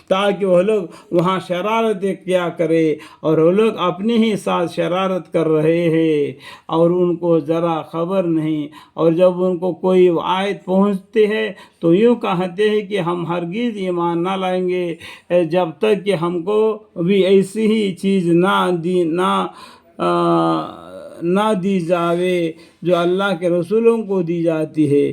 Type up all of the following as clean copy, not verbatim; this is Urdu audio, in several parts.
تاکہ وہ لوگ وہاں شرارتیں کیا کرے، اور وہ لوگ اپنے ہی ساتھ شرارت کر رہے ہیں اور ان کو ذرا خبر نہیں۔ اور جب ان کو کوئی آیت پہنچتی ہے تو یوں کہتے ہیں کہ ہم ہرگز ایمان نہ لائیں گے جب تک کہ ہم کو بھی ایسی ہی چیز نہ دی جاوے جو اللہ کے رسولوں کو دی جاتی ہے۔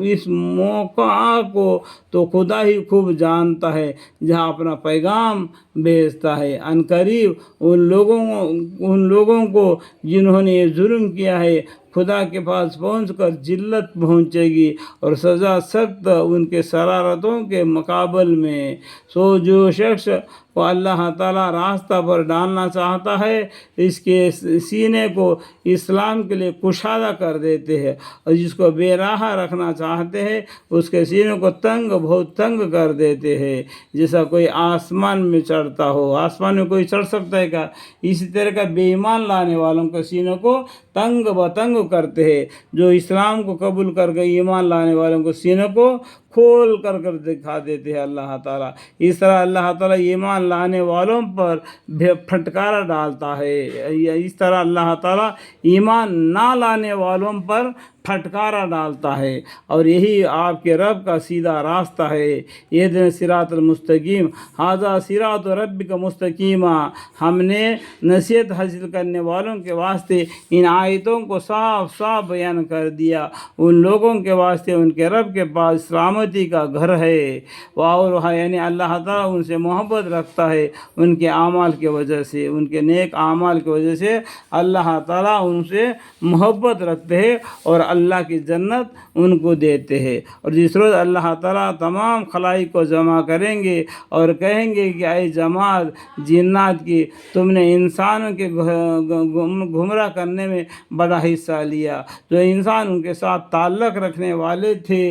اس موقع کو تو خدا ہی خوب جانتا ہے جہاں اپنا پیغام بھیجتا ہے۔ عنقریب ان لوگوں کو جنہوں نے یہ ظلم کیا ہے خدا کے پاس پہنچ کر ذلت پہنچے گی اور سزا سخت ان کے شرارتوں کے مقابل میں۔ جو شخص کو اللہ تعالیٰ راستہ پر ڈالنا چاہتا ہے اس کے سینے کو اسلام کے لیے کشادہ کر دیتے ہیں، اور جس کو بے راہ رکھنا چاہتے ہیں اس کے سینے کو بہت تنگ کر دیتے ہیں، جیسا کوئی آسمان میں چڑھتا ہو۔ آسمان میں کوئی چڑھ سکتا ہے کیا؟ اسی طرح کا بے ایمان لانے والوں کے سینوں کو تنگ بتنگ کرتے ہیں، جو اسلام کو قبول کر کے ایمان لانے والوں کو سینوں کو کھول کر دکھا دیتے ہیں اللہ تعالیٰ۔ اس طرح اللہ تعالیٰ ایمان لانے والوں پر پھٹکارا ڈالتا ہے، اس طرح اللہ تعالیٰ ایمان نہ لانے والوں پر پھٹکارا ڈالتا ہے، اور یہی آپ کے رب کا سیدھا راستہ ہے۔ اہدنا الصراط المستقیم ھذا صراط ربک مستقیما۔ ہم نے نصیحت حاصل کرنے والوں کے واسطے ان آیتوں کو صاف صاف بیان کر دیا۔ ان لوگوں کے واسطے ان کے رب کے پاس سلامتی کا گھر ہے، اور یعنی اللہ تعالیٰ ان سے محبت رکھتا ہے ان کے اعمال کی وجہ سے، ان کے نیک اعمال کی وجہ سے اللہ تعالیٰ ان سے محبت رکھتے ہیں اور اللہ کی جنت ان کو دیتے ہیں۔ اور جس روز اللہ تعالیٰ تمام خلائق کو جمع کریں گے اور کہیں گے کہ اے جماعت جنات کی، تم نے انسانوں کے گمراہ کرنے میں بڑا حصہ لیا۔ جو انسان ان کے ساتھ تعلق رکھنے والے تھے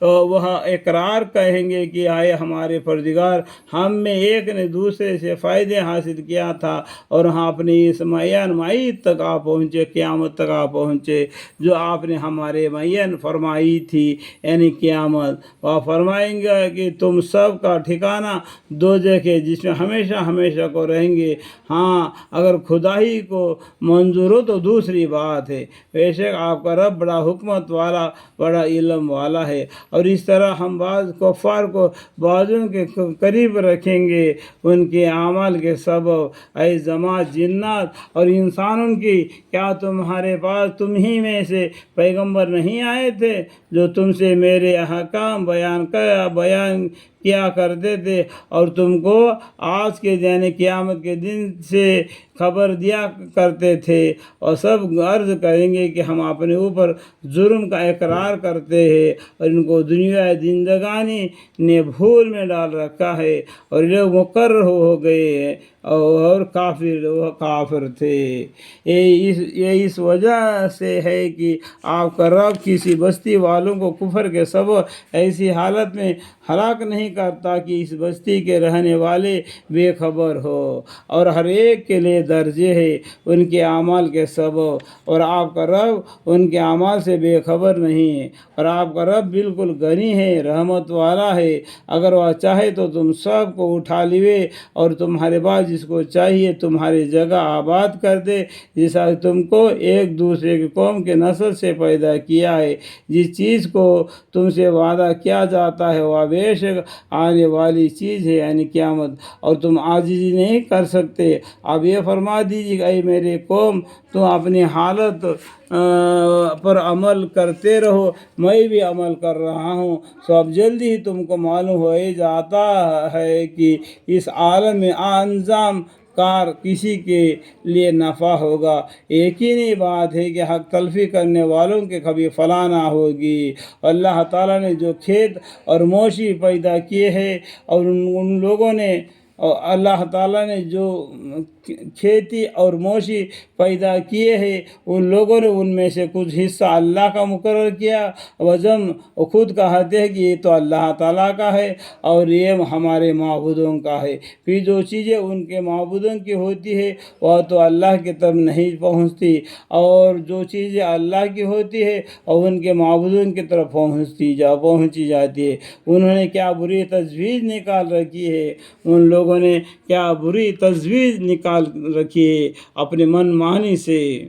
وہ اقرار کہیں گے کہ آئے ہمارے پروردگار، ہم میں ایک نے دوسرے سے فائدے حاصل کیا تھا اور ہم اپنی اس معین معیت تک آ پہنچے، قیامت تک آ پہنچے جو آپ نے ہمارے معین فرمائی تھی، یعنی قیامت۔ وہ فرمائیں گے کہ تم سب کا ٹھکانہ دوزخ ہے جس میں ہمیشہ ہمیشہ کو رہیں گے۔ ہاں اگر خدا ہی کو منظور ہو تو دوسری بات ہے، بے شک آپ کا رب بڑا حکمت والا، بڑا علم والا ہے۔ اور اس طرح ہم بعض کفار کو بعضوں کے قریب رکھیں گے ان کے اعمال کے سبب۔ اے جماعت جنات اور انسانوں کی، کیا تمہارے پاس تم ہی میں سے پیغمبر نہیں آئے تھے جو تم سے میرے احکام بیان کیا کرتے تھے اور تم کو آج کے یعنی قیامت کے دن سے خبر دیا کرتے تھے؟ اور سب عرض کریں گے کہ ہم اپنے اوپر جرم کا اقرار کرتے ہیں اور ان کو دنیا زندگانی نے بھول میں ڈال رکھا ہے اور لوگ مقرر ہو گئے ہیں اور کافر تھے۔ یہ اس وجہ سے ہے کہ آپ کا رب کسی بستی والوں کو کفر کے سبب ایسی حالت میں ہلاک نہیں کرتا کہ اس بستی کے رہنے والے بے خبر ہو، اور ہر ایک کے لیے درجے ہے ان کے اعمال کے سبب، اور آپ کا رب ان کے اعمال سے بے خبر نہیں ہے، اور آپ کا رب بالکل غنی ہے، رحمت والا ہے۔ اگر وہ چاہے تو تم سب کو اٹھا لیے اور تمہارے بعد جس کو چاہیے تمہاری جگہ آباد کر دے، جیسا تم کو ایک دوسرے کی قوم کے نسل سے پیدا کیا ہے۔ جس چیز کو تم سے وعدہ کیا جاتا ہے وہ بے شک آنے والی چیز ہے، یعنی قیامت، اور تم عاجزی نہیں کر سکتے۔ اب یہ فرما دیجیے کہ اے میرے قوم، تم اپنی حالت پر عمل کرتے رہو، میں بھی عمل کر رہا ہوں، سو اب جلدی ہی تم کو معلوم ہو ہی جاتا ہے کہ اس عالم میں انجام کار کسی کے لیے نفع ہوگا۔ یقینی بات ہے کہ حق تلفی کرنے والوں کے کبھی فلاح نہ ہوگی۔ اللہ تعالیٰ نے جو کھیت اور مویشی پیدا کیے ہیں اور ان لوگوں نے اور اللہ تعالیٰ نے جو کھیتی اور مویشی پیدا کیے ہیں ان لوگوں نے ان میں سے کچھ حصہ اللہ کا مقرر کیا، وزم خود کہتے ہیں کہ یہ تو اللہ تعالیٰ کا ہے اور یہ ہمارے معبودوں کا ہے۔ پھر جو چیزیں ان کے معبودوں کی ہوتی ہے وہ تو اللہ کی طرف نہیں پہنچتی، اور جو چیزیں اللہ کی ہوتی ہے اور ان کے معبودوں کی طرف پہنچی جاتی ہے۔ انہوں نے کیا بری تجویز نکال رکھی ہے، ان لوگوں نے کیا بری تجویز نکال رکھی ہے اپنے من مانی سے۔